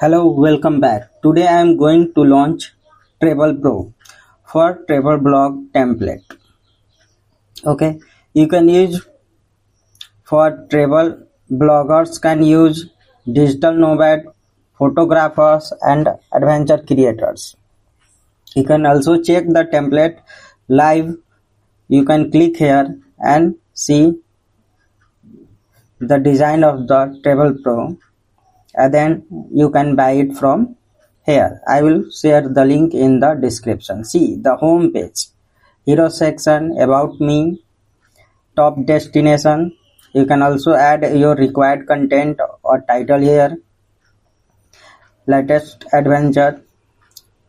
Hello, welcome back. Today I am going to launch Travel Pro for travel blog template. Okay, you can use for travel bloggers can use digital nomad, photographers and adventure creators. You can also check the template live. You can click here and see the design of the Travel Pro, and then you can buy it from here. I will share the link in the description. See the home page, hero section, about me, top destination. You can also add your required content or title here. Latest adventure.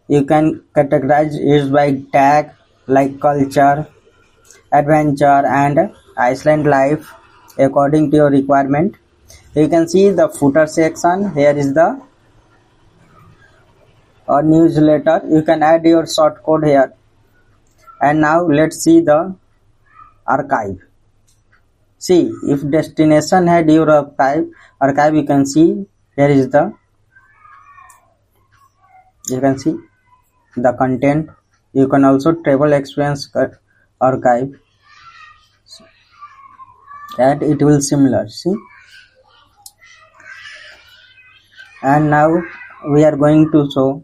You can categorize it by tag like culture, adventure and Iceland life according to your requirement. You can see the footer section. Here is the newsletter. You can add your short code here. And now let's see the archive. See, if destination had your archive, you can see here is you can see the content. You can also travel experience archive, and it will similar. See, and now we are going to show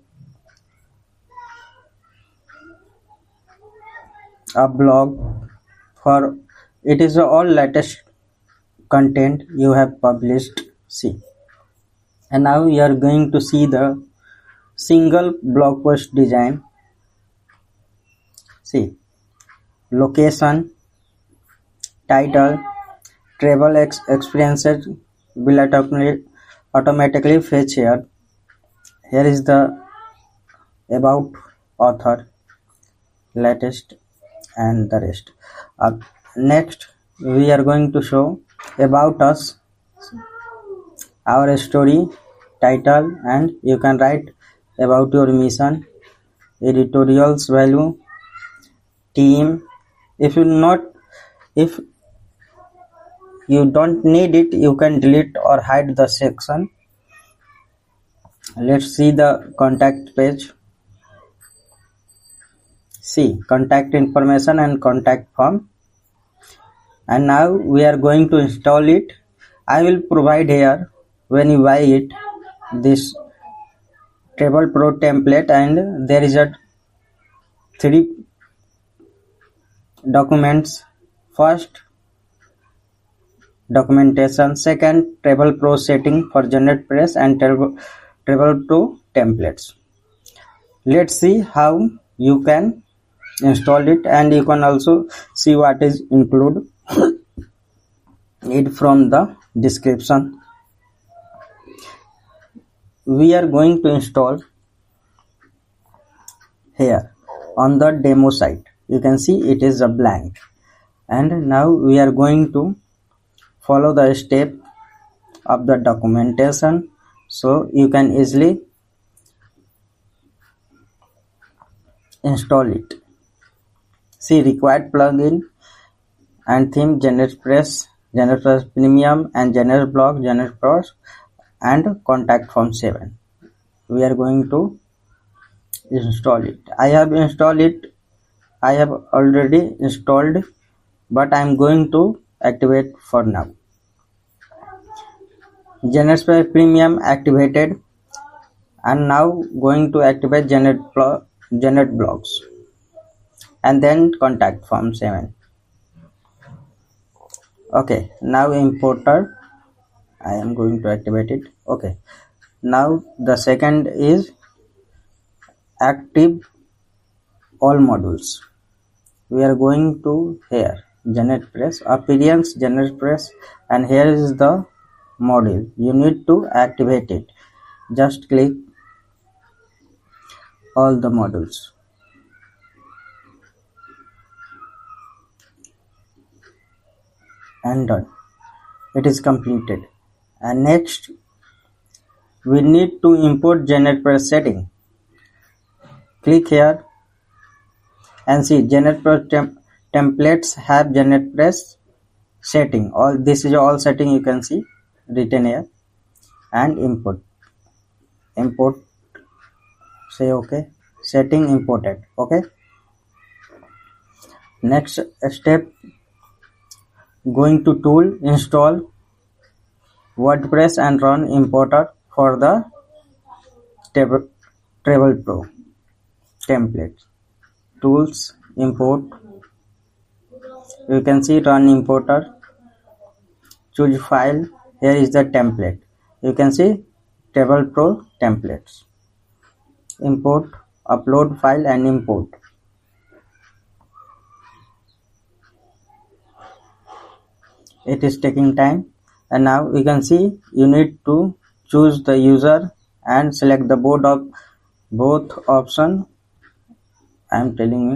a blog for it is all latest content you have published. See, and now we are going to see the single blog post design. See, location, title, travel experiences will automatically fetch here. Here is the about author, latest and the rest. Next we are going to show about us, our story, title, and you can write about your mission, editorials value, team. If you don't need it, you can delete or hide the section. Let's see the contact page. See, contact information and contact form. And now we are going to install it. I will provide here when you buy it this Travel Pro template, and there is a 3 documents. First, documentation. Second, Travel Pro setting for GeneratePress and Travel Pro templates. Let's see how you can install it, and you can also see what is included it from the description. We are going to install here on the demo site. You can see it is a blank, and now we are going to follow the step of the documentation so you can easily install it. See, required plugin and theme, GeneratePress, GeneratePress Premium and GenerateBlocks, GeneratePress and contact form 7. We are going to install it. I have installed it. I have already installed, but I am going to activate for now. GeneratePress Premium activated, and now going to activate GenerateBlocks and then contact form 7. Okay, now importer, I am going to activate it. Okay, now the second is active all modules. We are going to here GeneratePress appearance, GeneratePress, and here is the module. You need to activate it. Just click all the modules. And done. It is completed. And next we need to import GeneratePress setting. Click here and see GeneratePress templates have GeneratePress setting. All this is all setting you can see written here, and import. import, say okay, setting imported. Okay, next step, going to tool, install WordPress and run importer for the Travel Pro template. Tools, import, you can see run importer, choose file, here is the template, you can see Travel Pro templates, import, upload file and import. It is taking time, and now you can see you need to choose the user and select the both option. I am telling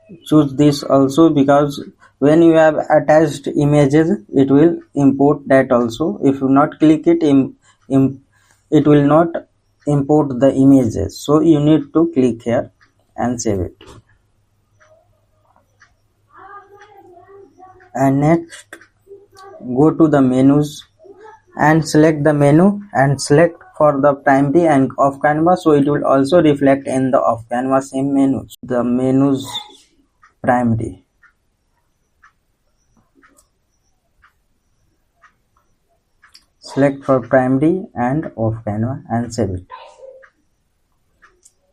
you, choose this also, because when you have attached images it will import that also. If you not click it, it will not import the images, so you need to click here and save it. And next, go to the menus and select the menu and select for the primary and off canvas, so it will also reflect in the off canvas same menus. The menus primary, select for primary and off canvas and save it.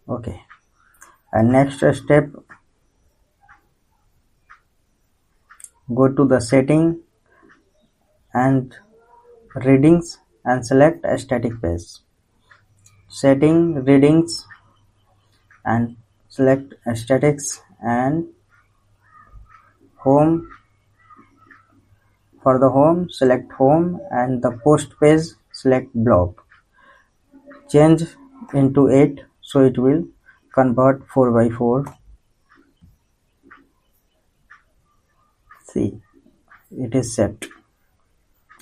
Okay, and next step, go to the setting and readings and select a static page. Setting, readings and select aesthetics, and home, for the home select home, and the post page select blog. Change into 8, so it will convert 4x4. See, it is set.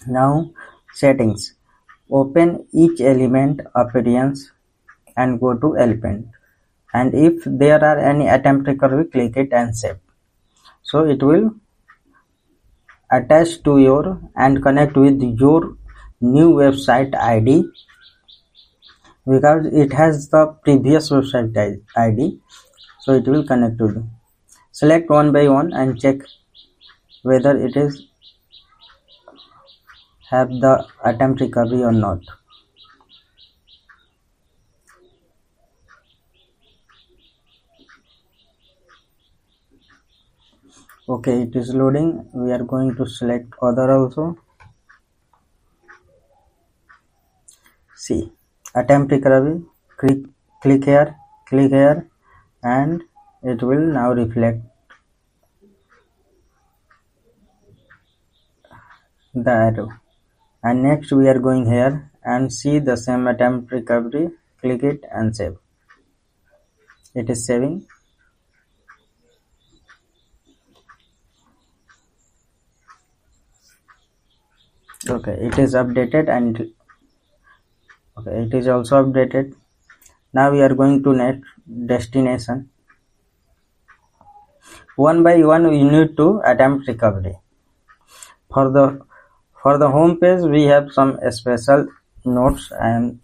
Now settings, open each element appearance and go to element, and if there are any attempt recovery, click it and save. So it will attach to your and connect with your new website ID, because it has the previous website ID, so it will connect to you. Select one by one and check whether it is have the attempt recovery or not. Okay, it is loading. We are going to select other also. See, attempt recovery, click here, and it will now reflect the arrow. And next we are going here and see the same attempt recovery, click it and save. It is saving. Okay, it is updated, and okay, it is also updated. Now we are going to next destination. One by one we need to attempt recovery. For the home page we have some special notes. I am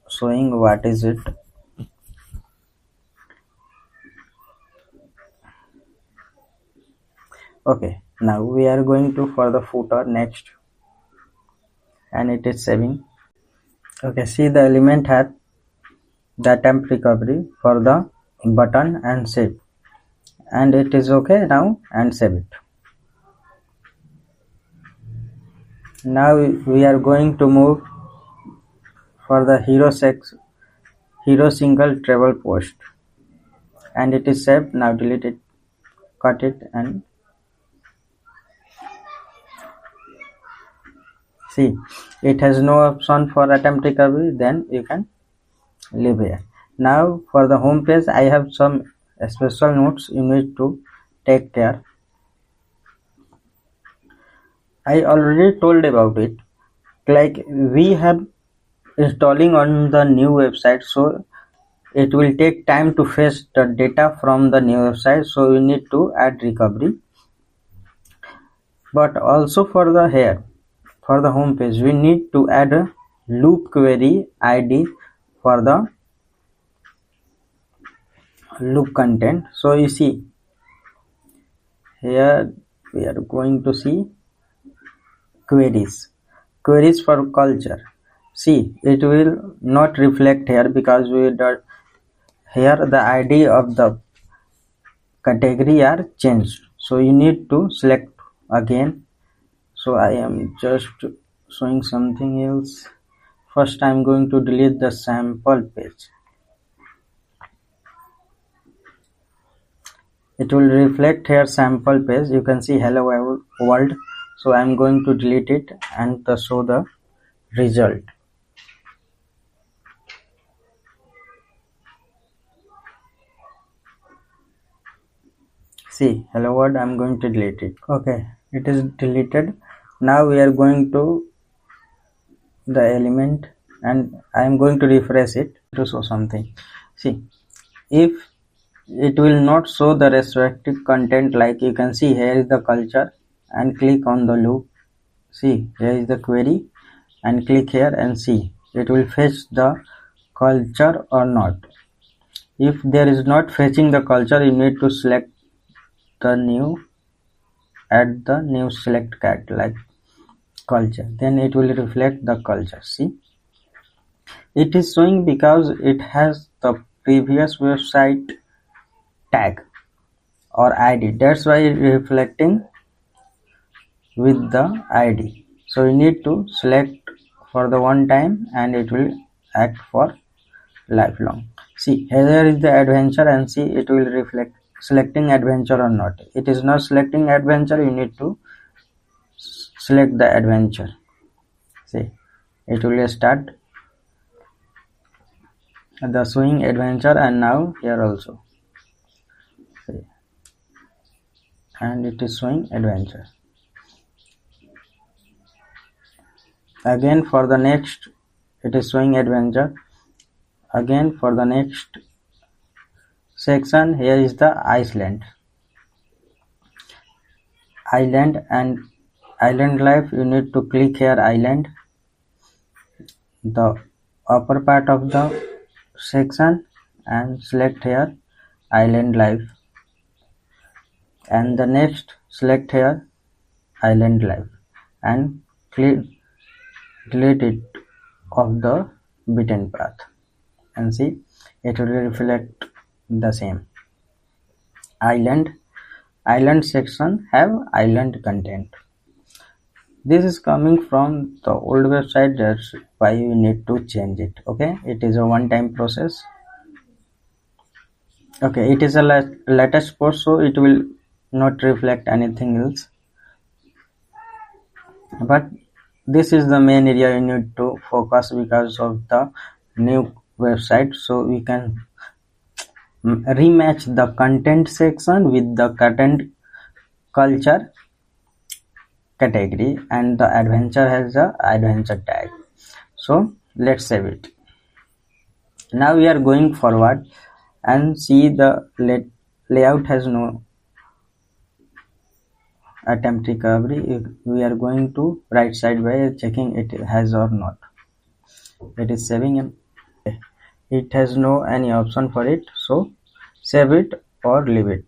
showing what is it. Okay, now we are going to for the footer next, and it is saving. Okay, see the element had the attempt recovery for the button and save, and it is okay now, and save it. Now we are going to move for the hero single travel post, and it is saved. Now delete it, cut it, and see it has no option for attempt recovery, then you can leave here. Now for the home page I have some special notes you need to take care. I already told about it, like we have installing on the new website, so it will take time to fetch the data from the new website, so we need to add recovery. But also for the here, for the home page we need to add a loop query ID for the loop content. So you see here we are going to see queries for culture. See, it will not reflect here because here the ID of the category are changed, so you need to select again. So I am just showing something else. First I am going to delete the sample page. It will reflect here sample page. You can see hello world. So I am going to delete it and show the result. See, hello world, I am going to delete it. Okay, it is deleted. Now we are going to the element and I am going to refresh it to show something. See, if it will not show the respective content, like you can see here is the culture and click on the loop. See, here is the query and click here and see it will fetch the culture or not. If there is not fetching the culture, you need to select the new, add the new select cat like culture, then it will reflect the culture. See, it is showing because it has the previous website tag or ID, that's why it is reflecting with the ID. So you need to select for the one time and it will act for lifelong. See, here is the adventure and see it will reflect selecting adventure or not. It is not selecting adventure, you need to select the adventure. See, it will start the showing adventure and now here also. See, and it is showing adventure. Again for the next it is showing adventure. Again for the next section, here is the Iceland and island life. You need to click here island, the upper part of the section, and select here island life, and the next select here island life and delete it of the beaten path and see it will reflect the same. Island section have island content. This is coming from the old website, that's why you need to change it. Okay, it is a one-time process. Okay, it is a latest post, so it will not reflect anything else, but this is the main area you need to focus because of the new website. So we can rematch the content section with the content culture category, and the adventure has the adventure tag. So let's save it. Now we are going forward and see the layout has no attempt recovery. We are going to right side by checking it has or not. It is saving and it has no any option for it, so save it or leave it.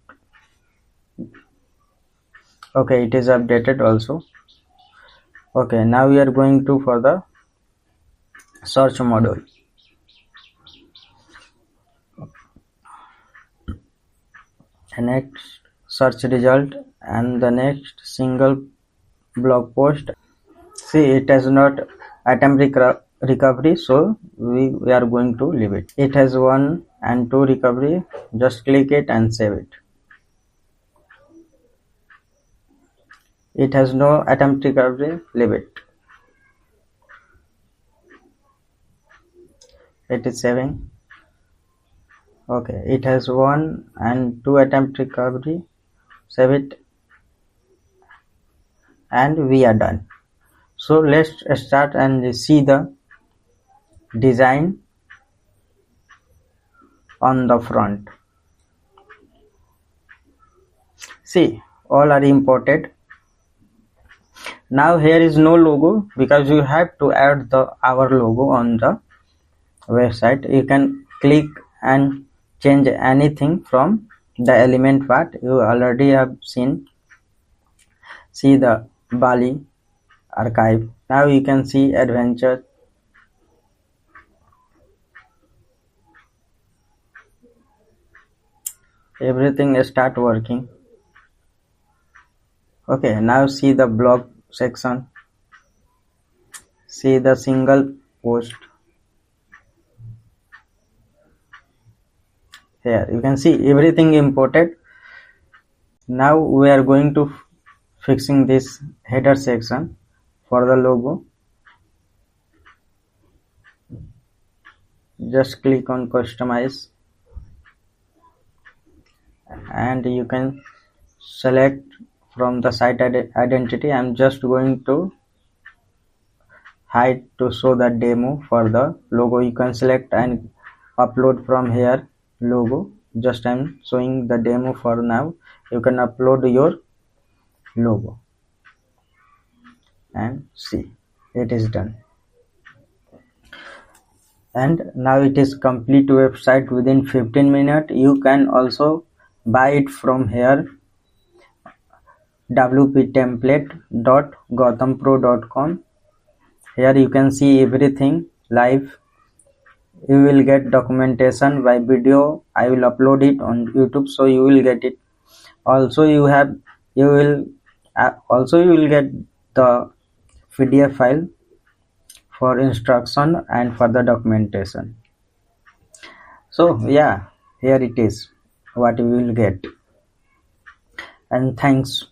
Okay, it is updated also. Okay, now we are going to for the search module. The next search result and the next single blog post. See, it has not attempt recovery, so we are going to leave it. It has 1 and 2 recovery, just click it and save it. It has no attempt recovery, leave it. It is saving. Okay, it has 1 and 2 attempt recovery, save it, and we are done. So let's start and see the design on the front. See, all are imported. Now here is no logo because you have to add our logo on the website. You can click and change anything from the element part. You already have seen. See the Bali archive. Now you can see adventure. Everything start working. Okay, now see the blog section. See the single post. Here you can see everything imported. Now we are going to fixing this header section for the logo. Just click on customize and you can select from the site identity. I'm just going to hide to show the demo for the logo. You can select and upload from here logo. Just I'm showing the demo for now. You can upload your logo and see it is done. And now it is complete website within 15 minutes. You can also buy it from here wptemplate.gautham.pro.com. Here you can see everything live. You will get documentation by video. I will upload it on YouTube, so you will get it. Also you will get the PDF file for instruction and for the documentation. So yeah, here it is what you will get. And thanks